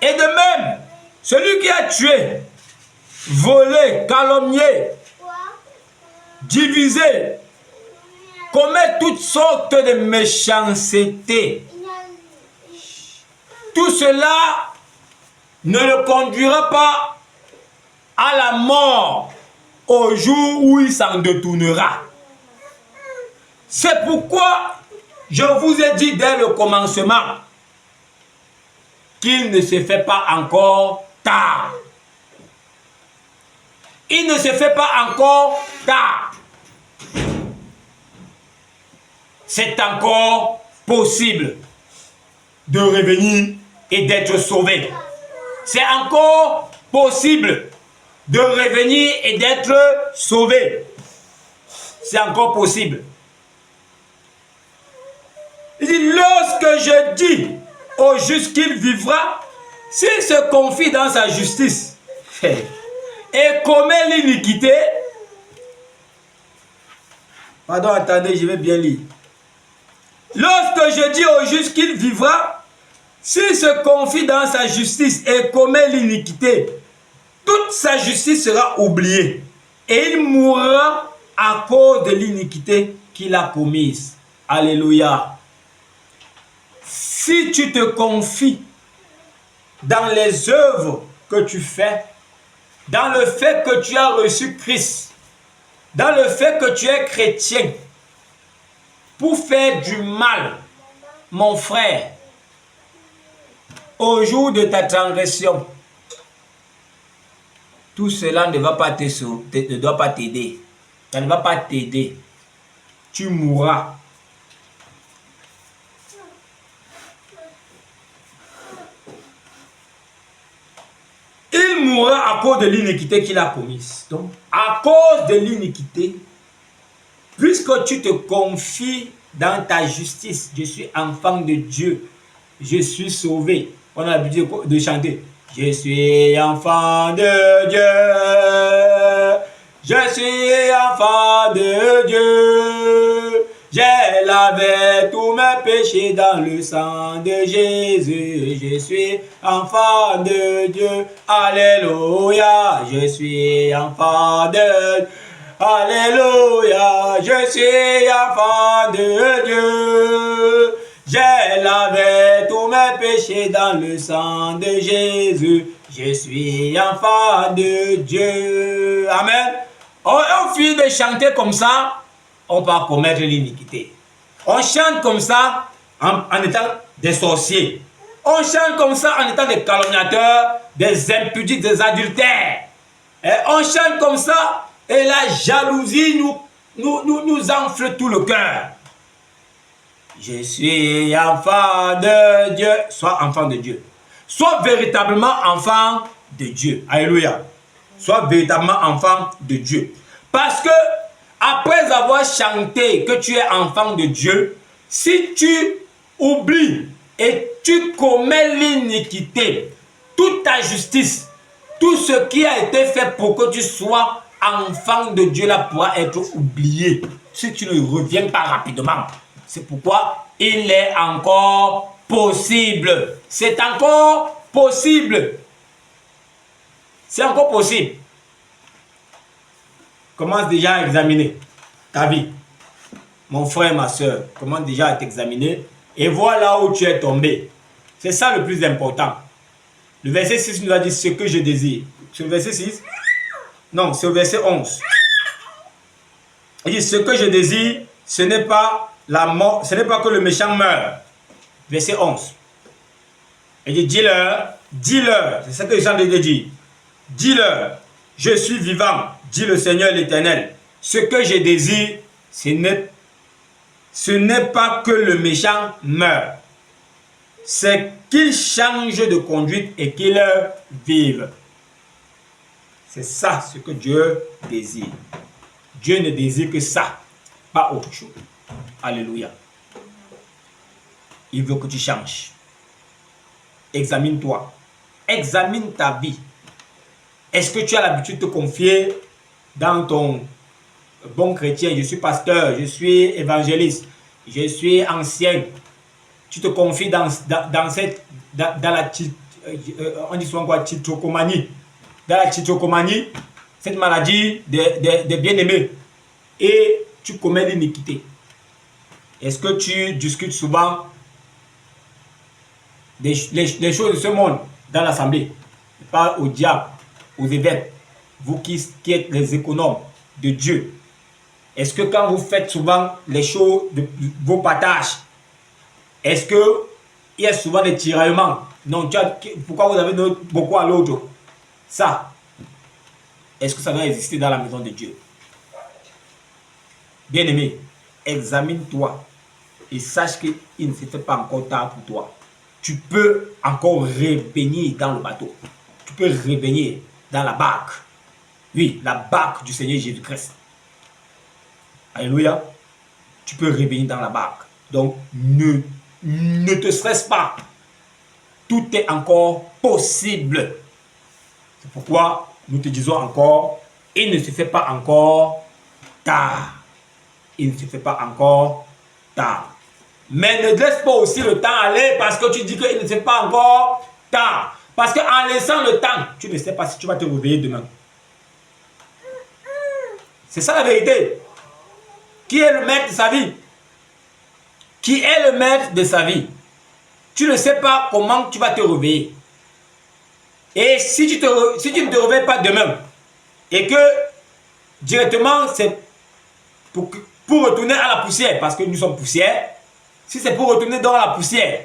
Et de même, celui qui a tué, volé, calomnié, divisé, commet toutes sortes de méchanceté. Tout cela ne le conduira pas à la mort au jour où il s'en détournera. C'est pourquoi je vous ai dit dès le commencement qu'il ne se fait pas encore tard. Il ne se fait pas encore tard. C'est encore possible de revenir et d'être sauvé. C'est encore possible de revenir et d'être sauvé. C'est encore possible. Il dit, lorsque je dis au juste qu'il vivra, s'il se confie dans sa justice et commet l'iniquité, pardon, attendez, je vais bien lire. Lorsque je dis au juste qu'il vivra, s'il se confie dans sa justice et commet l'iniquité, toute sa justice sera oubliée et il mourra à cause de l'iniquité qu'il a commise. Alléluia. Si tu te confies dans les œuvres que tu fais, dans le fait que tu as reçu Christ, dans le fait que tu es chrétien, pour faire du mal, mon frère, au jour de ta transgression, tout cela ne va pas ne doit pas t'aider. Ça ne va pas t'aider. Tu mourras. Il mourra à cause de l'iniquité qu'il a commise. Donc, à cause de l'iniquité, puisque tu te confies dans ta justice, je suis enfant de Dieu, je suis sauvé. On a l'habitude de chanter. Je suis enfant de Dieu, je suis enfant de Dieu. J'ai lavé tous mes péchés dans le sang de Jésus. Je suis enfant de Dieu. Alléluia. Je suis enfant de Dieu. Alléluia. Je suis enfant de Dieu. J'ai lavé tous mes péchés dans le sang de Jésus. Je suis enfant de Dieu. Amen. On finit de chanter comme ça, on va commettre l'iniquité. On chante comme ça en étant des sorciers. On chante comme ça en étant des calomniateurs, des impudiques, des adultères. Et on chante comme ça et la jalousie nous enfle tout le cœur. Je suis enfant de Dieu. Sois enfant de Dieu. Sois véritablement enfant de Dieu. Alléluia. Sois véritablement enfant de Dieu. Parce que après avoir chanté que tu es enfant de Dieu, si tu oublies et tu commets l'iniquité, toute ta justice, tout ce qui a été fait pour que tu sois enfant de Dieu là pourra être oublié si tu ne reviens pas rapidement. C'est pourquoi il est encore possible. C'est encore possible. C'est encore possible. Commence déjà à examiner ta vie. Mon frère, ma soeur, commence déjà à t'examiner et vois là où tu es tombé. C'est ça le plus important. Le verset 6 nous a dit ce que je désire. C'est le verset 6? Non, c'est le verset 11. Il dit ce que je désire, ce n'est pas la mort, ce n'est pas que le méchant meure. Verset 11. Il dit dis-leur, c'est ce que Jean de dire. Dis-leur, je suis vivant, dit le Seigneur l'Éternel. Ce que je désire, ce n'est pas que le méchant meure. C'est qu'il change de conduite et qu'il vive. C'est ça ce que Dieu désire. Dieu ne désire que ça, pas autre chose. Alléluia. Il veut que tu changes. Examine-toi. Examine ta vie. Est-ce que tu as l'habitude de te confier dans ton bon chrétien? Je suis pasteur, je suis évangéliste, je suis ancien. Tu te confies dans la on dit souvent quoi, titrocomanie. Dans la titrocomanie, cette maladie des bien-aimés. Et tu commets l'iniquité. Est-ce que tu discutes souvent les choses de ce monde dans l'assemblée? Pas au diable, aux évêques, vous qui êtes les économes de Dieu. Est-ce que quand vous faites souvent les choses de vos partages, est-ce qu'il y a souvent des tiraillements? Non, pourquoi vous avez donné beaucoup à l'autre? Ça, est-ce que ça doit exister dans la maison de Dieu? Bien-aimé, examine-toi et sache qu'il ne se fait pas encore tard pour toi. Tu peux encore revenir dans le bateau. Tu peux revenir dans la barque. Oui, la barque du Seigneur Jésus-Christ. Alléluia. Tu peux revenir dans la barque. Donc, ne te stresse pas. Tout est encore possible. C'est pourquoi nous te disons encore, il ne se fait pas encore tard. Il ne se fait pas encore tard. Mais ne laisse pas aussi le temps aller parce que tu dis qu'il ne se fait pas encore tard. Parce qu'en laissant le temps, tu ne sais pas si tu vas te réveiller demain. C'est ça la vérité. Qui est le maître de sa vie? Qui est le maître de sa vie? Tu ne sais pas comment tu vas te réveiller. Et si tu ne te réveilles pas demain, et que directement c'est pour retourner à la poussière, parce que nous sommes poussière, si c'est pour retourner dans la poussière,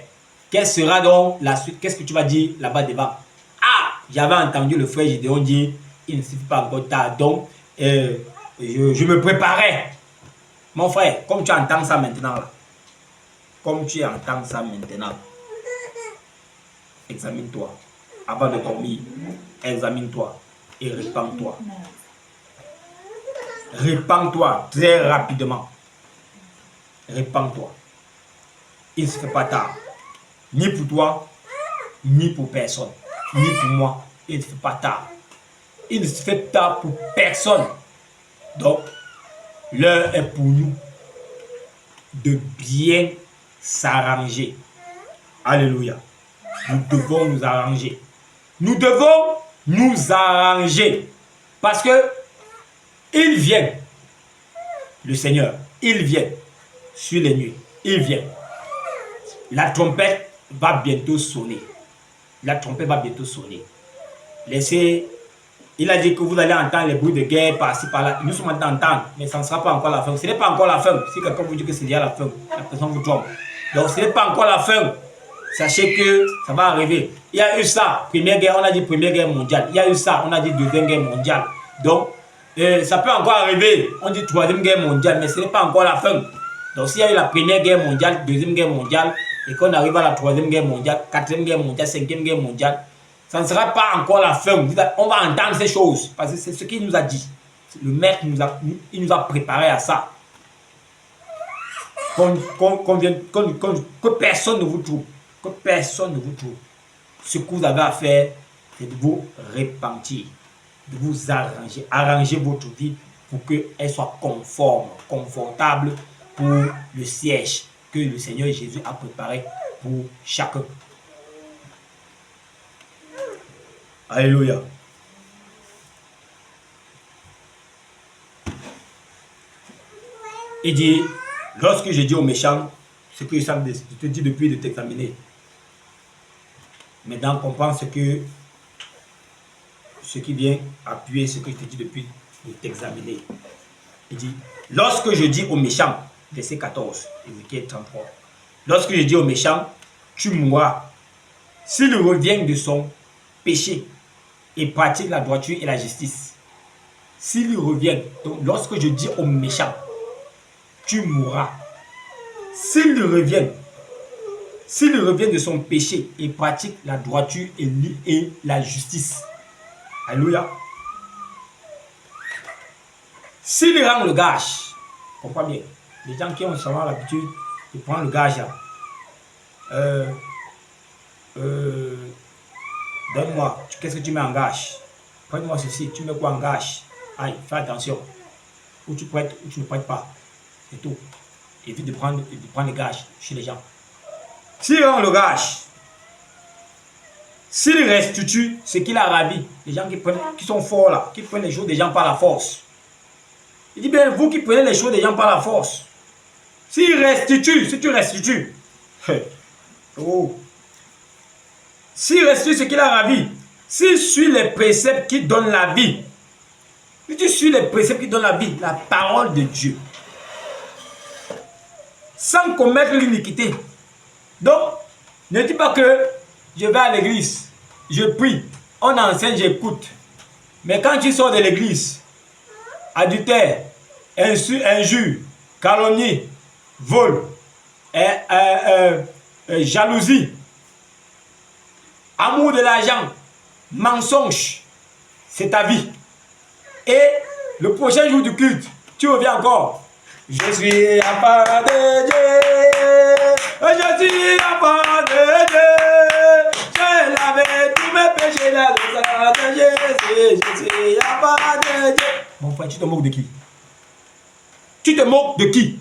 quelle sera donc la suite? Qu'est-ce que tu vas dire là-bas devant? Ah, j'avais entendu le frère Gédéon dire, il ne suffit pas encore tard, donc je me préparais. Mon frère, comme tu entends ça maintenant, là, comme tu entends ça maintenant, examine-toi. Avant de dormir, examine-toi et répands-toi. Répands-toi très rapidement. Répands-toi. Il ne se fait pas tard. Ni pour toi, ni pour personne. Ni pour moi. Il ne se fait pas tard. Il ne se fait tard pour personne. Donc, l'heure est pour nous de bien s'arranger. Alléluia. Nous devons nous arranger. Nous devons nous arranger. Parce que il vient. Le Seigneur, il vient sur les nuits. Il vient. La trompette va bientôt sonner. La trompette va bientôt sonner. Laissez. Il a dit que vous allez entendre les bruits de guerre par-ci, par-là. Nous sommes en train d'entendre, mais ça ne sera pas encore la fin. Ce n'est pas encore la fin. Si quelqu'un vous dit que c'est déjà la fin, la personne vous trompe. Donc ce n'est pas encore la fin. Sachez que ça va arriver. Il y a eu ça, première guerre, on a dit première guerre mondiale. Il y a eu ça, on a dit deuxième guerre mondiale. Donc, Et ça peut encore arriver. On dit troisième guerre mondiale, mais ce n'est pas encore la fin. Donc s'il y a eu la première guerre mondiale, deuxième guerre mondiale, et qu'on arrive à la troisième guerre mondiale, quatrième guerre mondiale, cinquième guerre mondiale, ça ne sera pas encore la fin. On va entendre ces choses. Parce que c'est ce qu'il nous a dit. Le maître il nous a préparé à ça. Que personne ne vous trouve. Que personne ne vous trouve. Ce que vous avez à faire, c'est de vous repentir, de vous arranger, arranger votre vie pour qu'elle soit conforme, confortable pour le siège que le Seigneur Jésus a préparé pour chacun. Alléluia. Il dit, lorsque je dis aux méchants, ce que je te dis depuis de t'examiner. Maintenant, comprends ce qui vient appuyer ce que je te dis depuis de t'examiner. Il dit, lorsque je dis aux méchants, verset 14, Ézéchiel 33, lorsque je dis aux méchants, tu mourras, s'il revient de son péché et pratique la droiture et la justice. S'il revient, donc lorsque je dis aux méchants, tu mourras, s'il revient de son péché et pratique la droiture et la justice. Alléluia. S'il rend le gage, comprends bien, les gens qui ont souvent l'habitude de prendre le gage là, donne-moi, qu'est-ce que tu mets en gage? Prête-moi ceci, tu mets quoi en gage? Aïe, fais attention. Ou tu prêtes ou tu ne prêtes pas. C'est tout. Évite de prendre les gages chez les gens. S'il rend le gage, s'il restitue ce qu'il a ravi, les gens qui sont forts là, qui prennent les choses des gens par la force. Il dit bien, vous qui prenez les choses des gens par la force, s'il restitue, si tu restitues, oh, s'il restitue ce qu'il a ravi, s'il suit les préceptes qui donnent la vie, si tu suis les préceptes qui donnent la vie, la parole de Dieu, sans commettre l'iniquité. Donc, ne dis pas que je vais à l'église, je prie, on enseigne, j'écoute. Mais quand tu sors de l'église, adultère, injure, calomnie, vol, jalousie, amour de l'argent, mensonge, c'est ta vie. Et le prochain jour du culte, tu reviens encore. Je suis à part de Dieu, je suis à part de Dieu, je l'avais tous mes péchés dans le sang de Jésus, je suis à part de Dieu. Mon frère, tu te moques de qui? Tu te moques de qui?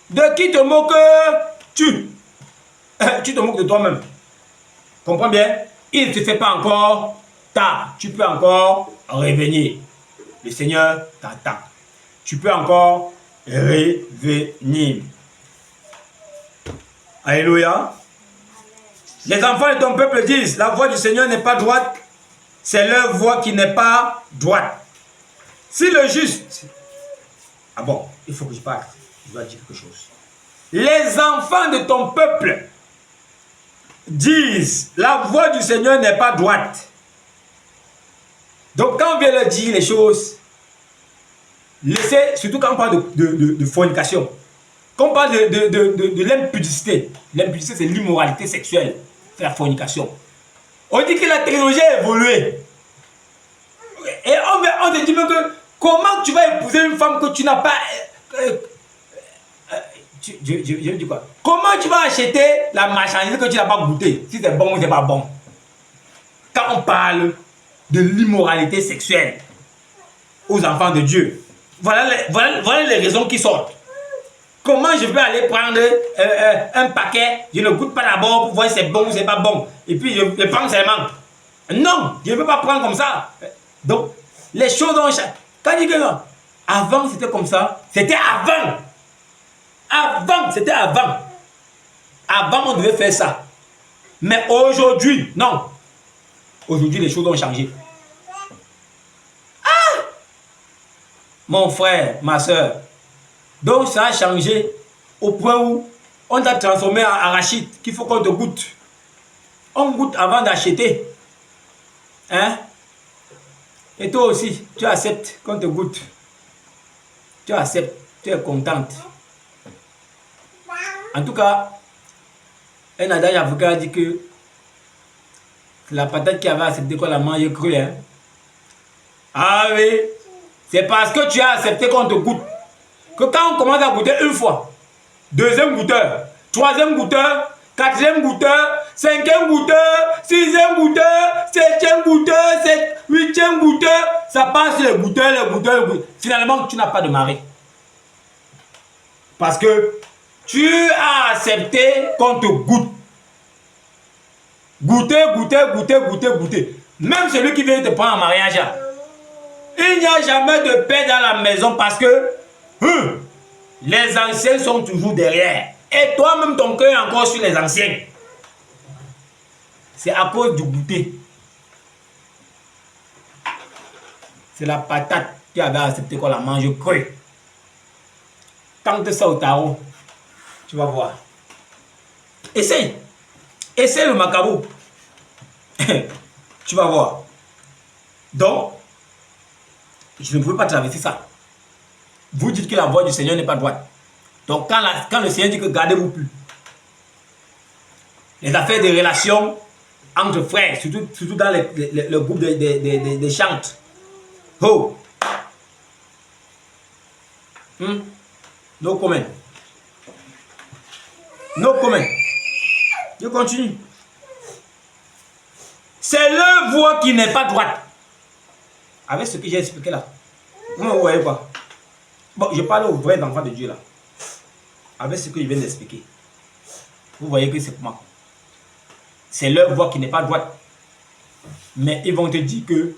De qui te moques-tu? Tu te moques de toi-même. Comprends bien? Il ne te fait pas encore tard. Tu peux encore revenir. Le Seigneur t'attend. Tu peux encore revenir. Alléluia. Les enfants de ton peuple disent, la voix du Seigneur n'est pas droite, c'est leur voix qui n'est pas droite. Si le juste... Ah bon, il faut que je parle. Je dois dire quelque chose. Les enfants de ton peuple disent, la voix du Seigneur n'est pas droite. Donc quand on vient leur dire les choses, laissez, surtout quand on parle de fornication, quand on parle de l'impudicité, l'impudicité c'est l'immoralité sexuelle, c'est la fornication. On dit que la technologie a évolué. Et on te dit même que comment tu vas épouser une femme que tu n'as pas... je dis quoi? Comment tu vas acheter la marchandise que tu n'as pas goûté, si c'est bon ou c'est pas bon? Quand on parle de l'immoralité sexuelle aux enfants de Dieu, voilà les raisons qui sortent. Comment je vais aller prendre un paquet, je ne goûte pas d'abord pour voir si c'est bon ou c'est pas bon, et puis je prends seulement. Non, je ne peux pas prendre comme ça. Donc, les choses ont changé. Quand je dis que non, avant c'était comme ça, c'était avant. Avant, c'était avant. Avant, on devait faire ça. Mais aujourd'hui, non. Aujourd'hui, les choses ont changé. Ah! Mon frère, ma soeur. Donc, ça a changé au point où on t'a transformé en arachide, qu'il faut qu'on te goûte. On goûte avant d'acheter. Hein? Et toi aussi, tu acceptes qu'on te goûte. Tu acceptes, tu es contente. En tout cas, un adage africain a dit que la patate qui avait accepté qu'on la mange crue. Hein? Ah oui, c'est parce que tu as accepté qu'on te goûte. Que quand on commence à goûter une fois, deuxième goûteur, troisième goûteur, quatrième goûteur, cinquième goûteur, sixième goûteur, septième goûteur, huitième goûteur, ça passe les goûteurs, les goûteurs, les goûteurs. Finalement, tu n'as pas de mari. Parce que tu as accepté qu'on te goûte. Goûter, goûter, goûter, goûter, goûter. Même celui qui vient te prendre en mariage, il n'y a jamais de paix dans la maison parce que les anciens sont toujours derrière. Et toi-même, ton cœur est encore sur les anciens. C'est à cause du goûter. C'est la patate qui avait accepté qu'on la mange crue. Tente ça au tarot. Tu vas voir. Essaye. Essaye le macabo. Tu vas voir. Donc, je ne pouvais pas traverser ça. Vous dites que la voix du Seigneur n'est pas droite. Donc, quand le Seigneur dit que gardez-vous plus, les affaires de relations entre frères, surtout dans le groupe des chantes. Oh! No comment. No comment. Je continue. C'est leur voix qui n'est pas droite. Avec ce que j'ai expliqué là. Vous ne voyez pas. Bon, je parle aux vrais enfants de Dieu là. Avec ce que je viens d'expliquer. Vous voyez que c'est comment. C'est leur voix qui n'est pas droite. Mais ils vont te dire que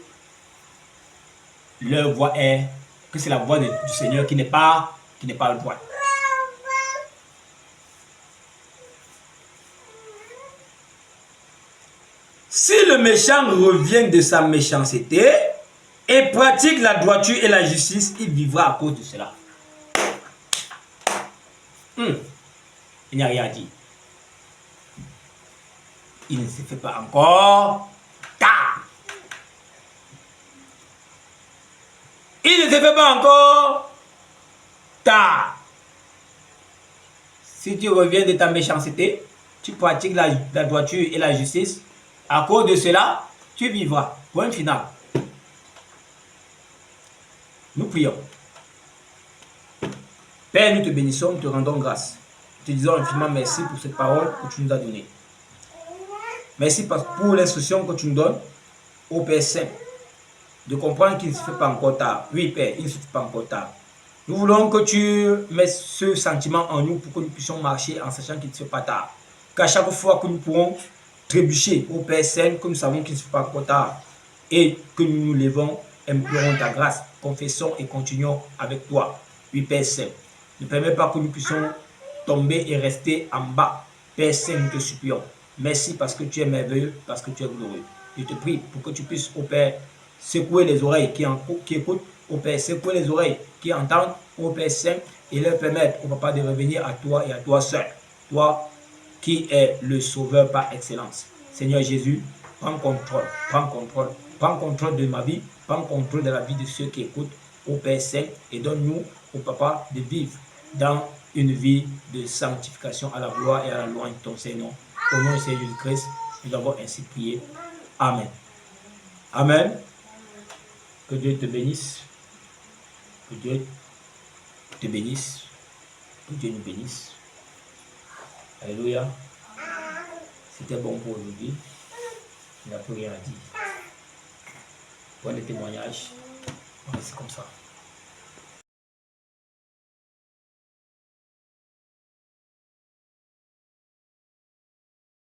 leur voix est, que c'est la voix du Seigneur qui n'est pas droite. Si le méchant revient de sa méchanceté et pratique la droiture et la justice, il vivra à cause de cela. Il n'y a rien à dire. Il ne se fait pas encore tard. Il ne se fait pas encore tard. Si tu reviens de ta méchanceté, tu pratiques la droiture et la justice, à cause de cela, tu vivras. Point final. Nous prions. Père, nous te bénissons, nous te rendons grâce. Nous te disons infiniment merci pour cette parole que tu nous as donnée. Merci pour l'instruction que tu nous donnes au Père Saint. De comprendre qu'il ne se fait pas encore tard. Oui, Père, il ne se fait pas encore tard. Nous voulons que tu mettes ce sentiment en nous pour que nous puissions marcher en sachant qu'il ne se fait pas tard. Qu'à chaque fois que nous pourrons trébucher au Père Saint, que nous savons qu'il ne se fait pas encore tard, et que nous nous levons, implorons ta grâce, confessons et continuons avec toi. Oui, Père Saint, ne permets pas que nous puissions tomber et rester en bas. Père Saint, nous te supplions. Merci parce que tu es merveilleux, parce que tu es glorieux. Je te prie pour que tu puisses, au Père, secouer les oreilles qui écoutent, au Père, secouer les oreilles qui entendent, au Père Saint, et leur permettre, au Papa, de revenir à toi et à toi seul. Toi qui es le Sauveur par excellence. Seigneur Jésus, prends contrôle, prends contrôle, prends contrôle de ma vie, prends contrôle de la vie de ceux qui écoutent, au Père Saint, et donne-nous, au Papa, de vivre dans une vie de sanctification à la gloire et à la louange de ton Seigneur. Au nom de Seigneur Jésus-Christ, nous avons ainsi prié. Amen. Amen. Que Dieu te bénisse. Que Dieu te bénisse. Que Dieu nous bénisse. Alléluia. C'était bon pour aujourd'hui. Il n'y a plus rien à dire. Pour les témoignages, c'est comme ça.